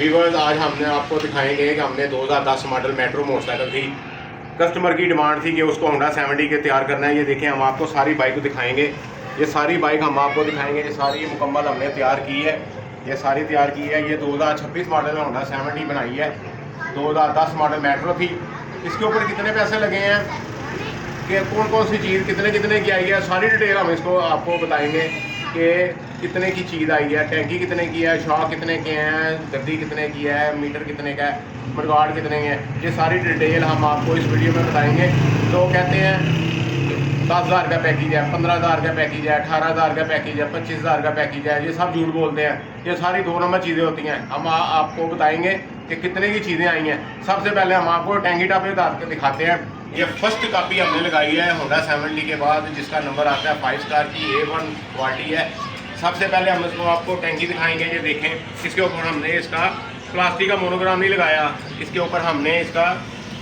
Viewers, आज हमने आपको दिखाएंगे कि हमने 2010 मॉडल मेट्रो मोटरसाइकिल थी। कस्टमर की डिमांड थी कि उसको होंडा 70 के तैयार करना है। ये देखें, हम आपको सारी बाइक को दिखाएंगे। ये सारी बाइक हम आपको दिखाएंगे। ये सारी मुकम्मल हमने तैयार की है। ये सारी तैयार की है। ये 2026 मॉडल में होंडा 70 बनाई है। 2010 मॉडल मेट्रो थी। इसके ऊपर कितने पैसे लगे हैं कि कौन कौन सी चीज़ कितने कितने की आई है, सारी डिटेल हम इसको आपको बताएंगे कि कितने की चीज़ आई है, टैंकी कितने की है, शॉक कितने के हैं, गद्दी कितने की है, मीटर कितने का है, मडगार्ड कितने के हैं। ये सारी डिटेल हम आपको इस वीडियो में बताएंगे। तो कहते हैं 10,000 का पैकेज है, 15,000 का पैकेज है, 18,000 का पैकेज है, 25,000 का पैकेज है। ये सब झूठ बोलते हैं। ये सारी 2 नंबर चीज़ें होती हैं। हम आपको बताएंगे कि कितने की चीज़ें आई हैं। सबसे पहले हम आपको टैंकी टॉप पे दिखाते हैं। ये फर्स्ट कॉपी हमने लगाई है होंडा 70 के बाद, जिसका नंबर आता है 5 स्टार की A1 क्वालिटी है। सबसे पहले हम इसको आपको टैंकी दिखाएंगे। ये देखें, इसके ऊपर हमने इसका प्लास्टिक का मोनोग्राम नहीं लगाया, इसके ऊपर हमने इसका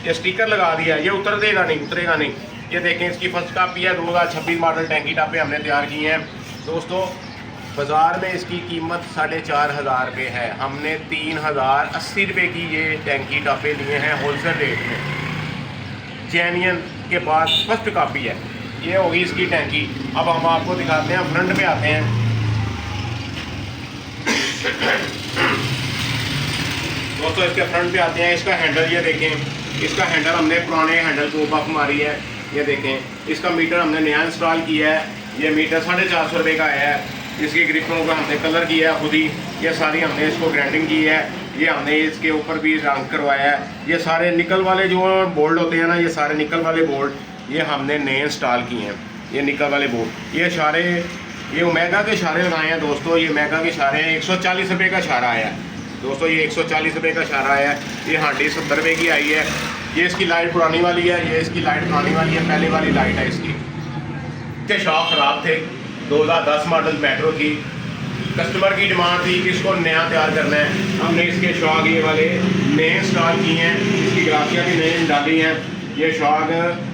ये स्टिकर लगा दिया। ये उतरेगा नहीं। ये देखें, इसकी फर्स्ट कॉपी है। 2026 मॉडल टैंकी टापे हमने तैयार की हैं। दोस्तों, बाज़ार में इसकी कीमत 4,500 रुपये है। हमने 3,080 रुपये की ये टैंकी टापे लिए हैं होलसेल रेट में। चैनियन के पास फर्स्ट कॉपी है। ये होगी इसकी टैंकी। अब हम आपको दिखाते हैं, फ्रंट पे आते हैं। दोस्तों, इसके फ्रंट पे आते हैं। इसका हैंडल ये देखें, इसका हैंडल हमने पुराने हैंडल को बफ मारी है। ये देखें, इसका मीटर हमने नया इंस्टॉल किया है। ये मीटर 450 रुपये का आया है। इसकी ग्रिपों को हमने कलर किया है खुद ही। ये सारी हमने इसको ग्राइंडिंग की है। ये हमने इसके ऊपर भी रंग करवाया है। ये सारे निकल वाले जो बोल्ट होते हैं ना, ये सारे निकल वाले बोल्ट ये हमने नए इंस्टॉल किए हैं। ये निकल वाले बोल्ट, ये इशारे, ये ओमेगा के इशारे लगाए हैं। दोस्तों, ये ओमेगा के इशारे हैं। 140 रुपये का इशारा आया है। दोस्तों, ये 140 रुपये का इशारा आया है। ये हांडी 70 रुपये की आई है। ये इसकी लाइट पुरानी वाली है। ये इसकी लाइट पुरानी वाली है, पहले वाली लाइट है इसकी। इसके शॉक ख़राब थे। 2010 मॉडल मेट्रो की कस्टमर की डिमांड थी कि इसको नया तैयार करना है। हमने इसके शॉक ये वाले नए इंस्टॉल किए हैं। इसकी ग्राफियाँ भी नए डाली हैं। ये शॉक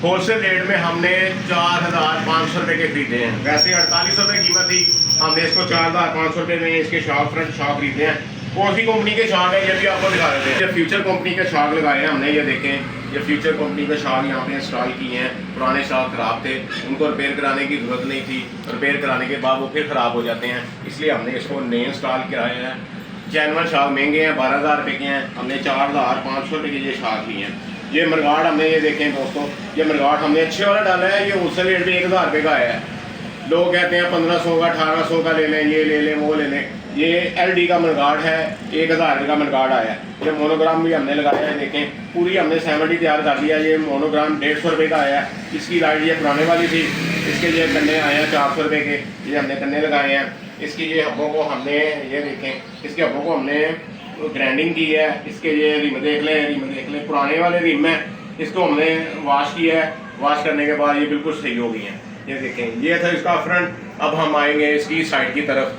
होलसेल रेट में हमने 4,500 रुपये के खरीदे हैं। वैसे 4800 रुपये कीमत थी। हमने इसको 4,500 रुपये में इसके शॉक फ्रंट शॉक खरीदे हैं। कौन सी कंपनी के शॉक है ये भी आपको दिखा देते हैं। ये फ्यूचर कंपनी के शॉक लगाए हैं हमने। ये देखें, ये फ्यूचर कंपनी के शॉक यहाँ पे इंस्टॉल किए हैं। पुराने शॉक ख़राब थे, उनको रिपेयर कराने की ज़रूरत नहीं थी। रिपेयर कराने के बाद वो फिर ख़राब हो जाते हैं, इसलिए हमने इसको नए इंस्टॉल कराए हैं। चैनवन शॉक महंगे हैं, 12,000 रुपये के हैं। हमने 4,500 रुपये के ये शॉक लिए हैं। ये मरगाड़ हमने, ये देखें दोस्तों, ये मरगाड़ हमने अच्छे वाला डाला है। ये होलसेल रेट में 1,000 रुपये का आया है। लोग कहते हैं 1500 का, 1800 का ले लें, ये ले लें, वो ले लें। ये LD का मनगार्ड है, 1,000 रुपये का मनगार्ड आया है। ये मोनोग्राम भी हमने लगाया है। देखें, पूरी हमने 70 तैयार कर दिया। ये मोनोग्राम 150 रुपये का आया है। इसकी लाइट ये पुराने वाली थी। इसके ये कन्ने आए हैं 400 रुपये के। ये हमने कन्ने लगाए हैं। इसकी ये हब्बों को हमने, ये देखें, इसके हब्बों को हमने ग्राइंडिंग की है। इसके ये रिम देख लें, पुराने वाले रिम है। इसको हमने वॉश किया है। वॉश करने के बाद ये बिल्कुल सही हो गई हैं। ये देखें, ये था इसका फ्रंट। अब हम आएंगे इसकी साइड की तरफ।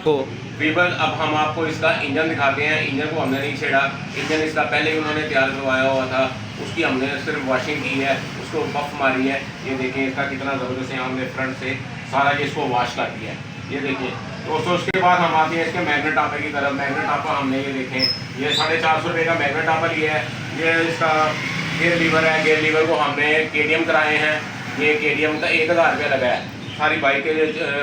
तो वीवर, अब हम आपको इसका इंजन दिखाते हैं। इंजन को हमने नहीं छेड़ा। इंजन इसका पहले ही उन्होंने तैयार करवाया हुआ था। उसकी हमने सिर्फ वॉशिंग की है, उसको बफ मारी है। ये देखें, इसका कितना ज़बरदस्त है। हमने फ्रंट से सारा ये इसको वॉश कर दिया है। ये देखें दोस्तों, उसके बाद हम आते हैं इसके मैग्नेट टापे की तरफ। मैग्नेट टापा हमने, ये देखें, ये 450 रुपये का मैग्नेट टापा लिया है। ये इसका गेयर लीवर है। गेयर लीवर को हमने KTM कराए हैं। ये KTM का 1,000 रुपया लगा है। सारी बाइक के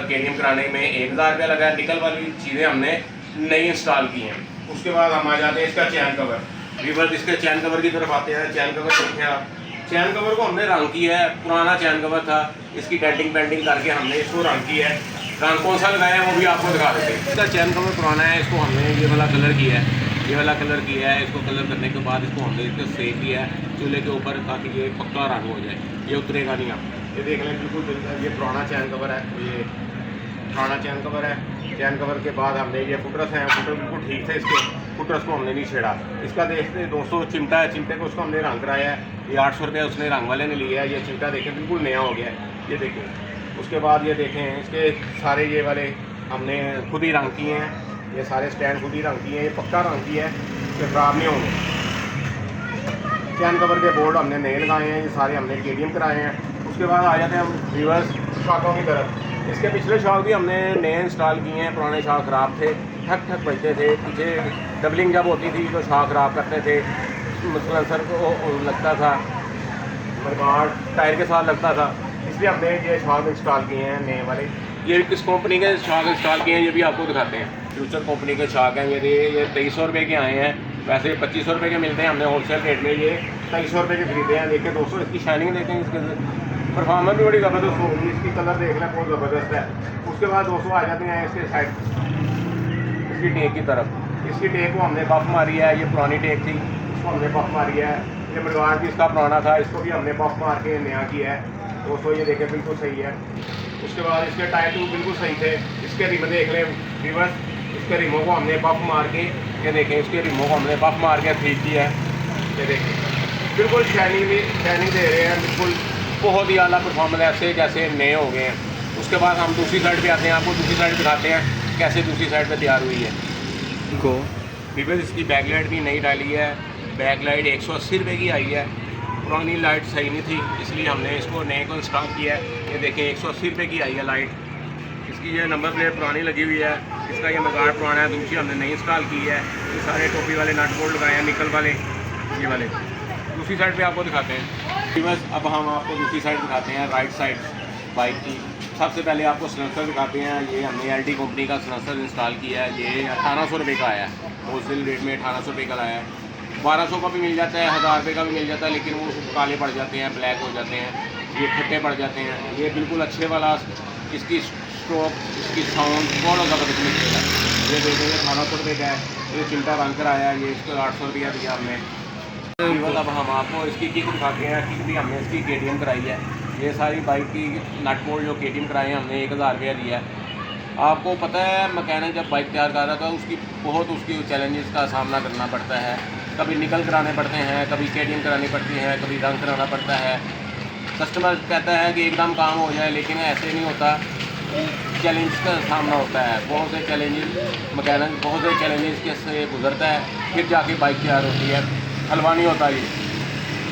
KTM कराने में 1,000 रुपया लगा है। निकल वाली चीज़ें हमने नई इंस्टॉल की हैं। उसके बाद हम आ जाते हैं इसका चैन कवर। वीवर, इसके चैन कवर की तरफ आते हैं। चैन कवर देखें आप, चैन कवर को हमने रंग किया है। पुराना चैन कवर था, इसकी डेंटिंग पेंटिंग करके हमने इसको रंग किया है। रंग कौन सा लगाया है वो भी आपको दिखा देते हैं। इसका चैन कवर पुराना है, इसको हमने ये वाला कलर किया है। ये वाला कलर किया है। इसको कलर करने के बाद इसको हमने इसको सेक किया है चूल्हे के ऊपर, ताकि ये पक्का रंग हो जाए, ये उतरेगा नहीं। आप ये देख लें, बिल्कुल ये पुराना चैन कवर है। ये पुराना चैन कवर है। चैन कवर के बाद हमने ये फुटरस हैं। फुटर बिल्कुल ठीक थे इसके, फुटरस को हमने नहीं छेड़ा। इसका देखते दोस्तों, चिमटा है। चिमटे को उसको हमने रंग कराया है। ये 800 रुपये उसने रंग वाले ने लिया है। ये चिमटा देखें, बिल्कुल नया हो गया है। ये देखें, उसके बाद ये देखें, इसके सारे ये वाले हमने खुद ही रंग किए हैं। ये सारे स्टैंड खुद ही रंग किए हैं। ये पक्का रंग किया है कि ख़राब नहीं होंगे। चैन कवर के बोर्ड हमने नए लगाए हैं। ये सारे हमने KTM कराए हैं। उसके बाद आ जाते हैं हम रिवर्स शॉकों की तरफ। इसके पिछले शॉक भी हमने नए इंस्टॉल किए हैं। पुराने शॉक ख़राब थे, ठक ठक बजते थे, पीछे डबलिंग जब होती थी तो शॉक ख़राब करते थे, सलेंसर को लगता था, मडगार्ड टायर के साथ लगता था, इसलिए हमने ये शॉक इंस्टॉल किए हैं नए वाले। ये किस कंपनी के शॉक इंस्टॉल किए हैं ये भी आपको दिखाते हैं। फ्यूचर कंपनी के शॉक हैं ये 2300 रुपये के आए हैं, वैसे 2500 रुपये के मिलते हैं, हमने होलसेल रेट में ये 2300 रुपये के खरीदे हैं। देखिए दोस्तों इसकी शाइनिंग देखें, इसके परफॉर्मेंस भी बड़ी ज़बरदस्त होगी, इसकी कलर देख लें बहुत ज़बरदस्त है। उसके बाद दोस्तों आ जाते हैं इसके साइड, इसकी टेक की तरफ। इसकी टेक को हमने बफ मारी है, ये पुरानी टेक थी, इसको हमने बफ मारी है। ये मडगार्ड भी इसका पुराना था, इसको भी हमने बफ मार के नया किया है दोस्तों, ये देखें बिल्कुल सही है। उसके बाद इसके टायर ट्यूब बिल्कुल सही थे, इसके रिम देख लें रिवर्स, इसके रिमों को हमने बफ मार के, ये देखें इसके रिमों को हमने बफ मार के ठीक किया है, ये देखें बिल्कुल शाइनिंग दे रहे हैं, बिल्कुल बहुत ही आला परफॉर्मेंस, ऐसे जैसे नए हो गए हैं। उसके बाद हम दूसरी साइड पे आते हैं, आपको दूसरी साइड दिखाते हैं कैसे दूसरी साइड पे तैयार हुई है। को रिवर्स इसकी बैकलाइट भी नई डाली है, बैकलाइट 180 रुपये की आई है, पुरानी लाइट सही नहीं थी इसलिए हमने इसको नए को इंस्टॉल किया है। ये देखें 180 रुपये की आई है लाइट, इसकी ये नंबर प्लेट पुरानी लगी हुई है, इसका ये मगाड़ पुराना है, दूसरी हमने नई इंस्टॉल की है। ये सारे टोपी वाले नट बोल्ट लगाए हैं, निकल वाले ये वाले। दूसरी साइड पे आपको दिखाते हैं बस, अब हम आपको दूसरी साइड दिखाते हैं राइट साइड बाइक की। सबसे पहले आपको सलेंसर दिखाते हैं, ये हमने LT कंपनी का सलेंसर इंस्टॉल किया है, ये 1800 रुपये का आया है, होलसेल रेट में 1800 रुपये का लाया है। 1200 का भी मिल जाता है, 1000 रुपये का भी मिल जाता है, लेकिन वो काले पड़ जाते हैं, ब्लैक हो जाते हैं, ये फट्टे पड़ जाते हैं। ये बिल्कुल अच्छे वाला, इसकी स्ट्रोक, इसकी साउंड बहुत ज़बरदस्त निकलेगा। ये देखिए 1800 रुपये का है, ये चिल्टा रंग कर आया है, ये इसको 800 रुपया दिया हमने। अब हम आपको इसकी किक दिखाते हैं, किक भी हमने इसकी KTM कराई है। ये सारी बाइक की नट बोल्ट जो KTM कराए हैं हमने 1000 रुपया दिया है। आपको पता है मैकेनिक जब बाइक तैयार कर रहा था उसकी चैलेंजेस का सामना करना पड़ता है, कभी निकल कराने पड़ते हैं, कभी KTM करानी पड़ती है, कभी रंग कराना पड़ता है। कस्टमर कहता है कि एकदम काम हो जाए, लेकिन ऐसे नहीं होता, चैलेंज का सामना होता है, बहुत से चैलेंजेस मैकेनिक बहुत से चैलेंजेस के से गुजरता है, फिर जाके बाइक तैयार होती है, हलवा नहीं होता ये।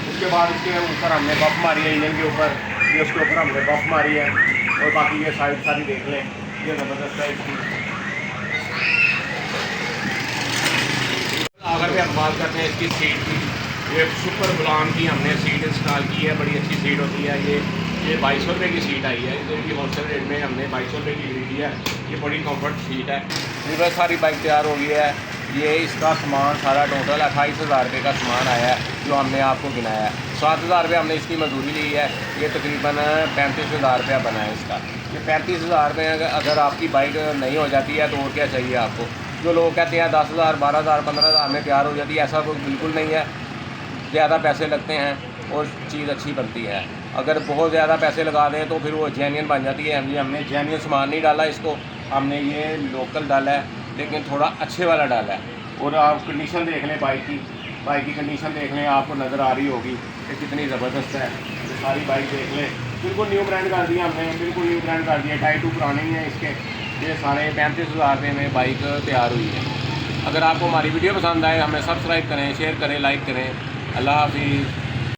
उसके बाद इसके ऊपर हमने बफ मारी है, इंजन के ऊपर ये उसके ऊपर हमने बफ मारी है, और बाकी ये साइड सारी देख लें, ये ज़बरदस्त है इसकी। अगर भी हम बात करते हैं इसकी सीट की, ये सुपर ब्लॉन की हमने सीट इंस्टॉल की है, बड़ी अच्छी सीट होती है। ये 2200 रुपये की सीट आई है, इनकी होलसेल रेट में हमने 2200 रुपये की खरीदी है। ये बड़ी कंफर्ट सीट है। रिवर्स सारी बाइक तैयार हो गई है। ये इसका सामान सारा टोटल 28,000 रुपये का सामान आया है जो हमने आपको गिनाया है। 7,000 रुपये हमने इसकी मजदूरी ली है, ये तकरीबन 35,000 रुपया बना है इसका। ये 35,000 रुपये अगर आपकी बाइक नहीं हो जाती है तो और क्या चाहिए आपको। जो लोग कहते हैं 10,000 12,000 15,000 में तैयार हो जाती है, ऐसा कोई बिल्कुल नहीं है। ज़्यादा पैसे लगते हैं और चीज़ अच्छी बनती है। अगर बहुत ज़्यादा पैसे लगा दें तो फिर वो जेन्युइन बन जाती है। हमने जेन्युइन सामान नहीं डाला इसको, हमने ये लोकल डाला है, लेकिन थोड़ा अच्छे वाला डाला है। और आप कंडीशन देख लें बाइक की कंडीशन देख लें, आपको नज़र आ रही होगी कि कितनी ज़बरदस्त है। तो सारी बाइक देख लें, बिल्कुल न्यू ब्रांड कर दिया हमने, बिल्कुल न्यू ब्रांड कर दिया। टायर टू पुराने ही हैं इसके। ये साढ़े 35,000 रुपये में बाइक तैयार हुई है। अगर आपको हमारी वीडियो पसंद आए, हमें सब्सक्राइब करें, शेयर करें, लाइक करें। अल्लाह हाफिज़।